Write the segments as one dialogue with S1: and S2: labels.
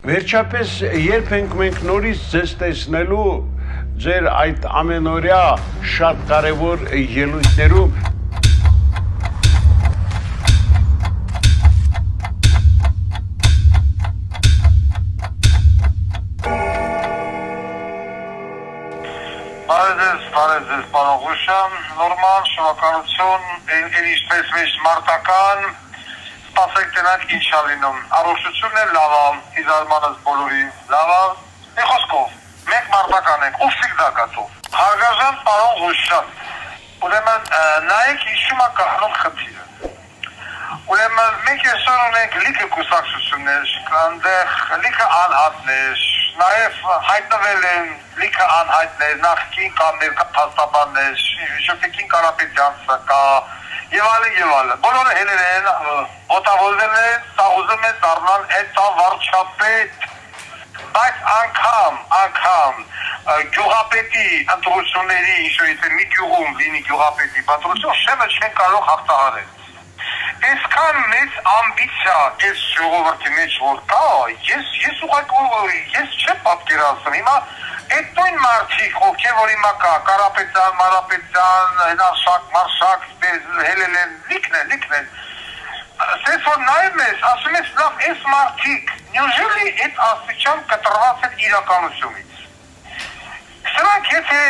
S1: Վերջապես երբ ենք մենք նորից ձեզ տեսնելու ձեր այդ ամենօրյա շատ կարևոր ելույթներում
S2: Բարեձեզ, պարոն Ղուշյան, նորմալ, շնորհակալություն, ինչպես միշտ մարտական, սպասեք տնանք ինչ ա լինում, առողջությունն էլ լավ ա, իզարմանս բոլորին, լավ ա, մի խոսքով, մենք մարտական ենք, ու վսիկդա կատով, հարգաժան պարոն Ղուշյան, ուրեմն նայեք ինչու ա կահնում խնդիրը, ուրեմն մենք այսօր ունենք լիքը կուսակցություններ, այնտեղ լիքը անհատներ, նաև հայտնվել են լիքը անհայտներ, նախկին կամ ներկա փաստաբաններ, Շոֆիկին Կարապետյանցը կա, եւ այլն, բոլորը հելել են, օտավորվել են, սա ուզում են դառնալ հետա վարչապետ, բայց անգամ գյուղապետի ընտրությունների, ինչ-որ մի գյուղում լինի գյուղապետի ընտրություն, շեմը չեն կարող հաղթահարել։ Այսքան մեծ ամբիցիա այս ժողովրդի մեջ որ կա, ես ուղղակի ես չեմ պատկերացնում, հիմա այդ նույն մարդիկ, ովքեր որ հիմա կա, Կարապետյան, Մարապետյան, Հենարշակ, Մարշակ, հելել են, լիքն են, ասես որ նայում ես, ասում ես լավ, այս մարդիկ, նյուժելի այդ աստիճան կտրված են իրականությունից։ Սրանք եթե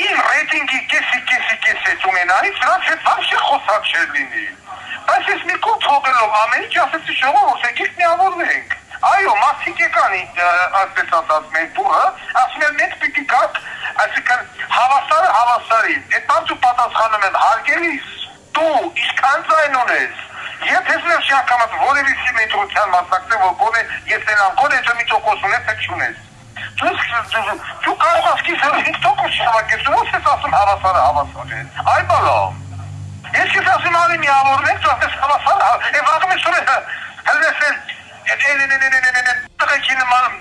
S2: իր ռեյտինգի կեսի ունենայի, սրանց հետ վարշի խոսակ չէր լինի։ Բայց ես մի կոտ հողելով ամեն ինչ ասեցի ժողովուրդ, եկեք միավորվենք։ Այո, մարդիկ եկան այսպես ասած մեր բուրը, ասում են մենք պիտի գաք, այսինքն հավասարը հավասարին։ Այդ բանը պատասխանում են հարգելիս, դու ինչքան ձայն ունես։ Եթե ես շակամած որևիցի մետրության մասնակցեմ, որ գոնե ես նրան գոնե մի տոկոս ունես, թե չունես։ Դու կարող ես կիսել 5 տոկոս շավակեցում, ո՞ց ես ասում հավասարը հավասար է։ Այ բալո։ Ես ես ասում արի միավորվենք, դու ասես հավասարը, վաղում ես ունես, հլվես տղեքի նմանում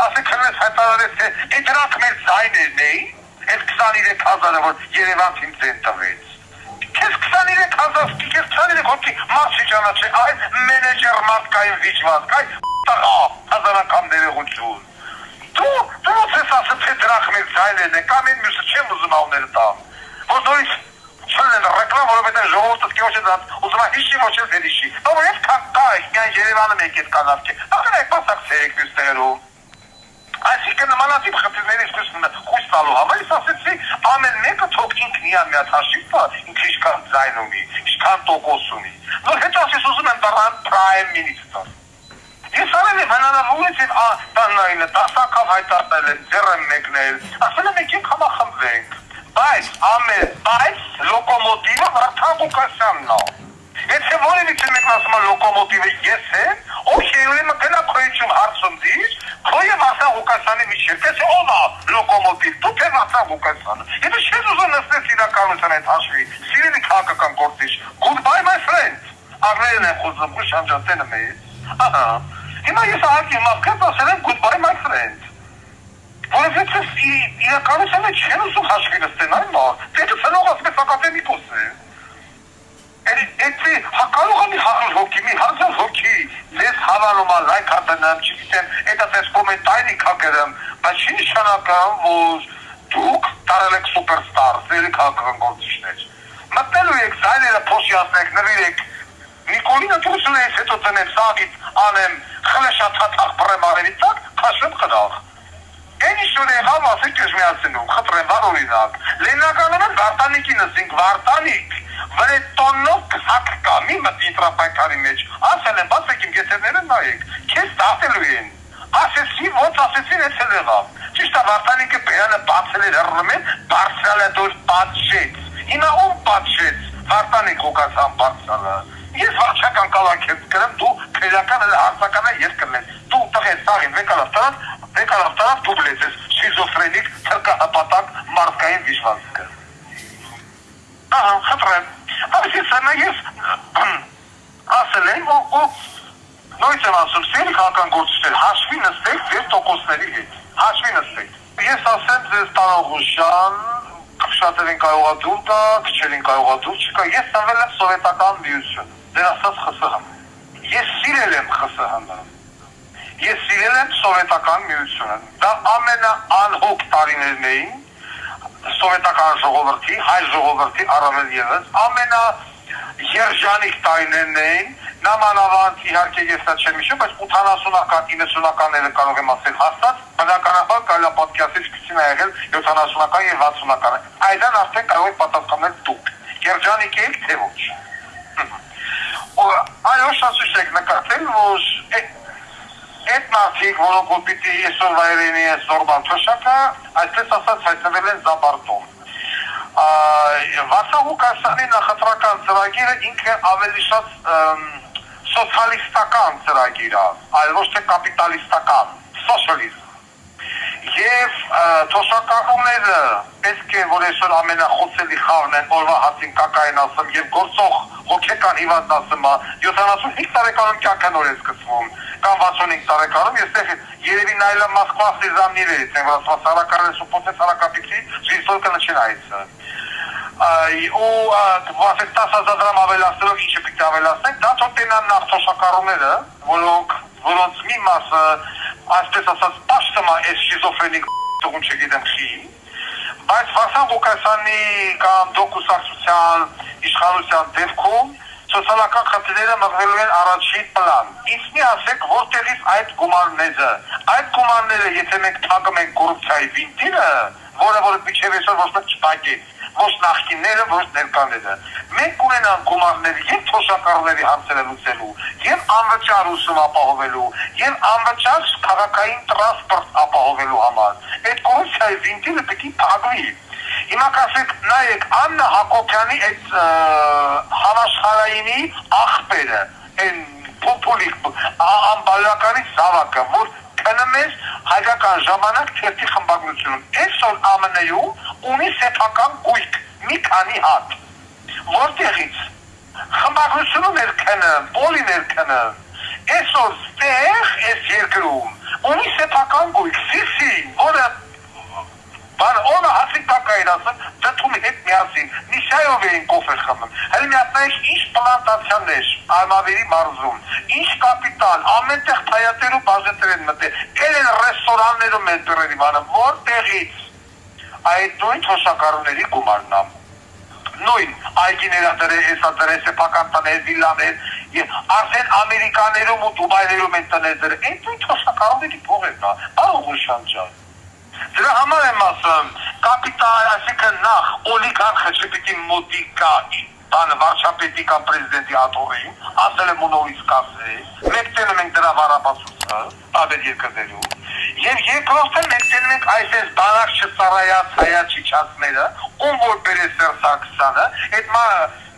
S2: ասեք հլվես հայտարարես, թե այդ դրանք մեր ձայներն էին, այդ 23,000-ը, որ Երևանցին ձեն տվեց։ Քեզ 23,000, քեզ 23 հոգի մարդ չի ճանաչի, այ մենեջեր մարդկային վիճվածք, այ տղա, հազարական ներողություն։ Դու ոնց ես ասում, թե դրանք մեր ձայներն են, կամ այն մյուսը չեմ ուզում ավները տամ, որ նորից չլեն ռեկլամ, որովհետև ժողովուրդը կիոչ է դրանց, ուզում է հիշի, ոչ էլ դեր հիշի, որ ես կա եք, միայն Երևանը մեկ էտ կանավք է, աղեն եք պասակցեեք մյուս տեղերում, այսինքն նմանատիպ խնդիրներից խույս տալու համար, ես ասեցի, ամեն մեկը թող ինքն իան միատ հաշիվ տա, ինքը ինչքան ձայն ունի, ինչքան տոկոս ունի, որ հետո ասես ուզում են դառնալ prime minister։ Ես արել եմ հնարավորից և տաննայինը, տասակավ հայտարնել են, ձեր եմ մեկնել, ասել եմ եք համախմվենք, բայց լոկոմոտիվը Վարդան Ղուկասյանն է։ Եթե որևիցե մեկն ասում է լոկոմոտիվը ես եմ, օքեյ, ուրեմն գնա քոյություն հարցում դիր, քո և Վարդան Ղուկասյանի միջև, կես ով է լոկոմոտիվ, դու թե Վարդան Ղուկասյանը։ Եթե չես ուզում նստես իրականության այդ հաշվի, սիրելի քաղաքական գործիչ, goodbye my friend, աղներն են խոսում, Ղուշյան ջան, տենը մեզ, ահա, հիմա ես ահագի մավկած ասել եմ goodbye my friend, որովհետև իրականությունը չեն ուզում հաշվի նստեն, այն մար, դեպի ծնող ասպես ակադեմիկոս է, էցի հակալող ամի հաղլ հոգի, մի հազար հոգի, ձեզ հավանում ալ, լայք հատնեմ, չգիտեմ, էտ ասես կոմենտայնի կակերեմ, բայց չի նշանակամ, որ դուք տարել եք սուպերստար, ձերի քաղաքական գործիչներ, մտնելու եք, զայները փոշյասնեք, նվիրեք, Նիկոլին ընտրություն ես հետո ծնեմ, սաղից անեմ, խլեշաթաթախ պրեմ արևի տակ, կաշեմ խնաղ։ Են ինչ-որ եղավ, ասեք ես միացնում, խտրեմ, վար օրինակ, լեննականում են վարտանիքի նսինք, վարտանիք, վրետոնով կսակ կա, մի մտ ինտրապայքարի մեջ, ասել են, բացեք իմ գետերները նայեք, կեզ դատելու են, ասեցի, ոնց ասեցին էցել եղավ, ճիշտ է վարտանիքը բերանը բացել էր հռնում են, բարձրալ է դոր պատշեց, հիմա ում պատշեց, վարտանիք հոգասան բարձրալը, ես վարչական կալանք եմ կրեմ, դու քրեական հարցականը ես կրնես, դու տղես սաղին վեկալավ տարավ դուբլեց ես շիզոֆրենիկ թրկահապատակ մարդկային վիժվածքը։ Ահա, խտրեմ, այսից սենա ես ասել եմ, նույնց եմ ասում, սերի քաղաքական գործիչներ, հաշվի նստեք ձեր տոկոսների հետ, հաշվի նստեք։ Ես ասեմ ձեզ պարոն Ղուշյան, շատերին կարողա դուր կա, քչերին կարողա դուր չկա, ես ծնվել եմ սովետական միություն, դեր ասած ԽՍՀՄ։ Ես սիրել եմ ԽՍՀՄ, Ես սիրել եմ սովետական միությունը։ Դա ամենաանհոգ տարիներն էին սովետական ժողովրդի, հայ ժողովրդի առավել ևս, ամենաերջանիկ տարիներն էին, նամանավանդ իհարկե ես դա չեմ հիշում, բայց 80-ական, 90-ականները կարող եմ ասել հաստատ, բնականաբար կարելի է պատկերացնել ինչպիսին ա եղել 70-ական եւ 60-ականը։ Այդան արդեն կարող եք պատասխանել դուք։ Երջանիկ եք թե ոչ։ Այո, շանսուշ եք նկատել, որ այդ մարդիկ, որոնք որ պիտի այսօր վայրենի են նորմալ թոշակը, այսպես ասած հայտնվել են Զաբարտում։ Վասան Ղուկասյանի նախընտրական ծրագիրը ինքը ավելի շատ սոցիալիստական ծրագիր է, այլ ոչ թե կապիտալիստական, սոցիալիզմ։ Եվ թոշակառուները պետք է որ այսօր ամենախոցելի խաղն են օրվա հացին կակային ասում եւ գործող հոգեկան հիվանդ ասում 75 տարեկանում կյանքը նոր է սկսվում կամ 65 տարեկանում ես երևի նայելա Մոսկվա սեզամները են որ սարակարը սուպոցե սարակապիցի ժիսորկը նչինայից ու վասեք 10,000 դրամ ավելացնելով ինչը պիտի ավելացնենք դա թոտենան նախ թոշակառուները որոնց մի մասը այսպես ասած պաշտամա այս շիզոֆրենիկ տողուն չգիտեմ չի բայց Վասան Ղուկասյանի կամ դոկուսակցության իշխանության դեպքում սոցիալական խնդիրները մղվելու են առաջին պլան։ Իսկ մի ասեք, որտեղից այդ գումարները, եթե մենք թագում ենք կոռուպցիայի վինտիրը, որը միջև այսօր ոչ մեկ չտագեց, ոչ նախկինները, ոչ ներկաները։ Մենք ունենանք գումարները եւ թոշակառուների հարցերը լուծելու, եւ անվճար ուսում ապահովելու, եւ անվճար քաղաքային տրանսպորտ ապահովելու համար։ Այդ կոռուպցիայի վինտիրը պիտի փակվի։ Հիմա կասեք, նայեք, Աննա Հակոբյանի այդ համաշխարհայինի աղբերը, այն պոպուլիկ անբարոյականի զավակը, որ քնում էր հայկական ժամանակ թերթի խմբագրությունում, այսօր ԱՄՆ-ում ունի սեփական գույք, մի քանի հատ, որտեղից խմբագրությունում էր քնում, բոլին էր քնում, այսօր ստեղ այս երկրում ունի սեփական գույք, սիսին, որը Ոնը հացի տակային ասում, դտում հետ միասին, նիշայով էին կոֆեր խմում, հələ միասնայիք ինչ պլանտացյաններ Արմավերի մարզում, ինչ կապիտալ, ամենտեղ թայատեր ու բաժետեր են մտել, կել են ռեստորաններում են դրերի մանը, որտեղից այդ նույն թոշակառուների գումարն է, նույն այգիներադրեր, հեսադրեր, սեփական տներ, վիլաներ, արդեն ամերիկաներում ու դուբայներում են տներ դրեր, այդ նույն թոշակառուների փողերն է, բարող ուշան ջան։ Դրա համար եմ ասում, կապիտալ, այսինքն նախ օլիգարխը չպիտի մոտիկ գա բանը վարչապետի կամ պրեզիդենտի աթոռին, ասել եմ ու նորից կասել, մենք տենում ենք դրա վառապացույցը, տարբեր երկրներում, եւ երկրորդը մենք տենում ենք այսպես բանակ չծառայած հայաչիչածները, ում որ բերես Սերժ Սարգսյանը, այդ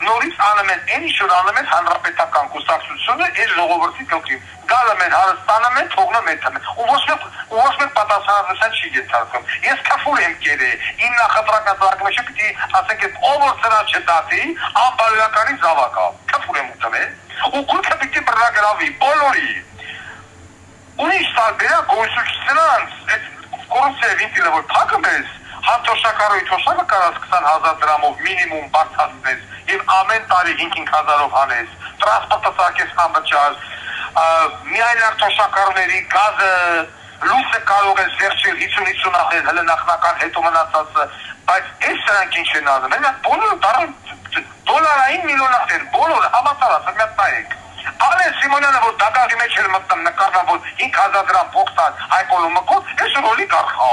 S2: նորից անում են այն ինչ որ անում են հանրապետական կուսակցությունը այս ժողովրդի կողքին գալում են հարստանում են թողնում են ու ոչ մեկ պատասխանատվության չի ենթարկվում ես քֆուր եմ կերել իմ նախընտրական ծրագրը պիտի ասենք ով որ սրա չդատի անբարոյականի զավակա քֆուր եմ ուտել ու քույրը պիտի բռնագրավի բոլորի ուրիշ տարբերակ գույսուչնրանց այդ կոռուպցիայի վինտիլը որ փակում ես հանդոշակարոյի թոշակը կարած 20,000 դրամով մինիմում բարձրացնես եւ ամեն տարի 5,000-ով հանես, տրանսպորտը սարքես անվճար, միայն արտոշակառուների գազը, լույսը կարող են վերջել 50-50 ախել, հələ նախնական հետո մնացածը, բայց այս սրանք ինչ են անում, հենց բոլորը դառան դոլարային միլիոններ, բոլորը համատարած, միատ նայեք։ Ալեն Սիմոնյանը որ դագաղի մեջ էր մտնում նկարնա որ 5,000 դրամ փոխտան հայկոլու մկոտ, այս ռոլի կարխա։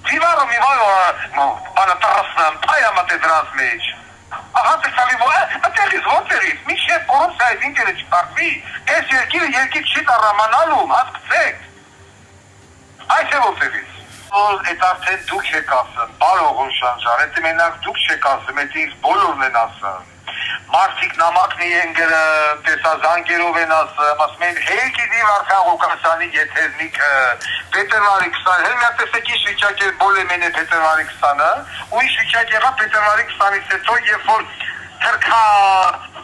S2: Տիվարը միվայո բանը տարասնամ, պայամատ է դրանց մեջ։ Ահա տեսալի այդտեղից որտեղից, միշտ կոռուպցիայի վինտերը չպարտվի, այս երկիրը երկիր չի տարամանալու, հասկացեք։ Այս է որտեղից։ Որ այդ արդեն դուք եք ասում, բարող Օշանջան, այդ մենակ դուք չեք ասում, այդ ինձ բոլորն են ասում։ Մարդիկ նամակնի են գրում, տեսազանգերով են ասում են հեյքի դիվ Վասան Ղուկասյանի եթերնիկը, փետրվարի 20, հենց մի տեսեք ինչ վիճակ էր բոլեմեն է փետրվարի 20-ը, ու ինչ վիճակ եղավ փետրվարի 20-ից հետո, երբ որ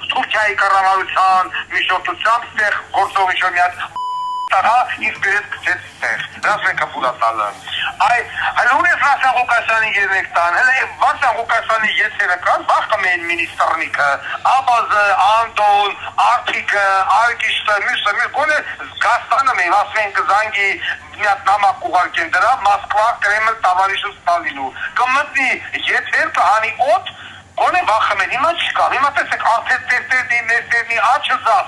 S2: Թուրքիայի կառավարության միջոցությամբ ստեղ գործող ինչ-որ մի հատ տղա իսկ բերեց գցեց ստեղ, դրանց ենք ապուրատալը։ Ay, halune Վարդան Ղուկասյանի երնեկտան, հələ Վարդան Ղուկասյանի եթերը կան, վախկում են մինիստրնիկը, Աբազը, Անդոն, Արթիկը, Արգիշտը, մյուսը, գոնե Զգաստանը մենք ասում են կզանգի մի հատ նամակ ուղարկեն դրա, Մոսկվա, Կրեմլ, տավարիշը Ստալինու, կմտնի եթեր կհանի օդ, գոնե վախում են, հիմա չկա, հիմա տեսեք արդեն տերտերնի, մերտերնի, աչըզա,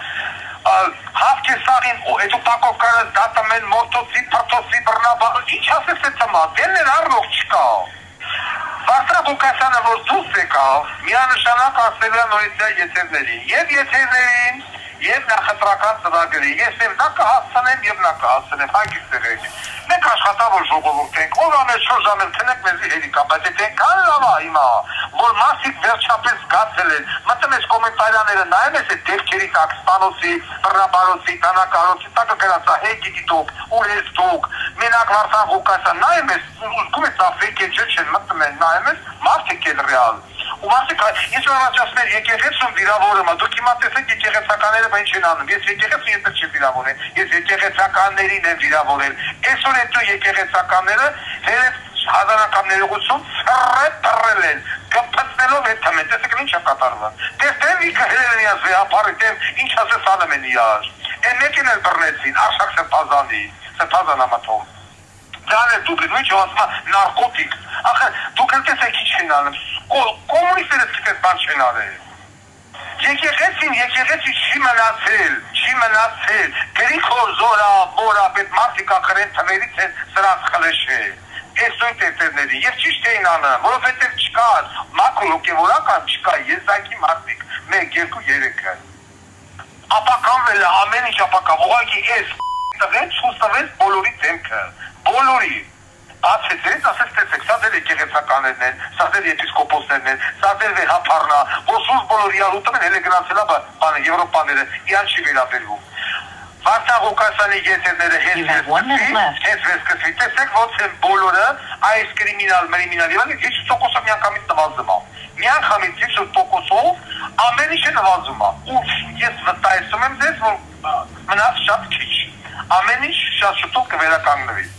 S2: Հավքեսաղին այդ ուտակովկանը դատամեն մոտոցի, պրտոցի, բրնաբաղը, ինչ ասես է ծմա, դեններ առնող չկա։ Վարդան Ղուկասյանը, որ դուս եկավ, միանշանակ ասելա նորից եթերներին, և եթերներին, և նախընտրական ծրագրի, ես և նա կհասցնեմ, և նա կհասցնեմ, հագիստ եղեք։ Մենք աշխատավոր ժողովուրդ ենք, ով ամեն շորժան եմ տնեք մեզի հերիկա, բայց այդ ենքան լավ է հիմա, որ մարդիկ վերջապես զգացել են, մտում ես կոմենտարյաները նայում ես այդ դեպքերի տակ, Սպանոսի, Բռնաբարոսի, Տանակարոսի, տակը գրած է, հե գիտի դուք, ուր ես դուք, մենակ Վարդան Ղուկասյան, նայում ես, ուզգում ես Աֆրիկե ջը չեն մտնում են, նայում ես, մարդիկ են ռեալ։ Ու մարդիկ, ես որ առաջացներ եկեղեցում վիրավորում, դուք հիմա տեսեք եկեղեցականները բան չեն անում, ես եկեղեցին ես չեմ վիրավորել, ես եկեղեցականներին եմ վիրավորել, այսօր հետո եկեղեցականները հերև հազարականներողություն սրրել են, կպծնելով հետ թմեն, տեսեք ինչ է կատարվում, տեստեմ իքը հերել են իազ վեհապարի, տեմ ինչ ասես ալեմ են իար, են մեկին էլ բրնեցին, արշակ սեպազանի, սեպազան ամատով, դան է դուք, ինչ ասմա նարկոտիկ, ախր դուք էլ տեսեք ինչ են անում, կոմունիստերը սկսեց բան չեն արել, եկեղեցին չի մնացել, գրիքոր զորա, մորա, պետ մարդիկ ախրեն թմերից են սրանց խլեշել, ես նույն տերտերների, և ճիշտ էին անում, որովհետև չկար, մակրո հոգևորական չկա, եզակի մարդիկ, 1, 2, 3-ը, ապականվել է, ամեն ինչ ապական, ուղղակի ես տվեց, խուս տվեց բոլորի դեմքը, բոլորի, Ացեցից, ասես տեսեք, սա դեր եկեղեցականներն են, սա դեր եպիսկոպոսներն են, սա դեր վեհապարնա, որ սուս բոլոր իար ուտում են, հել է գնացելա բանը, Եվրոպաները, իան չի վերաբերվում։ Վարդան Ղուկասյանի եթերները հետ վերսկսվի, տեսեք, ոնց են բոլորը, այս կրիմինալ, և 50%-ով միանգամից նվազում է։ Միանգամից 50%-ով ամեն ինչ է նվազում է։ Ու ես վստահեցնում եմ ձեզ, որ մնաց շատ քիչ։ Ամեն ինչ շատ շուտով կվերականգնվի։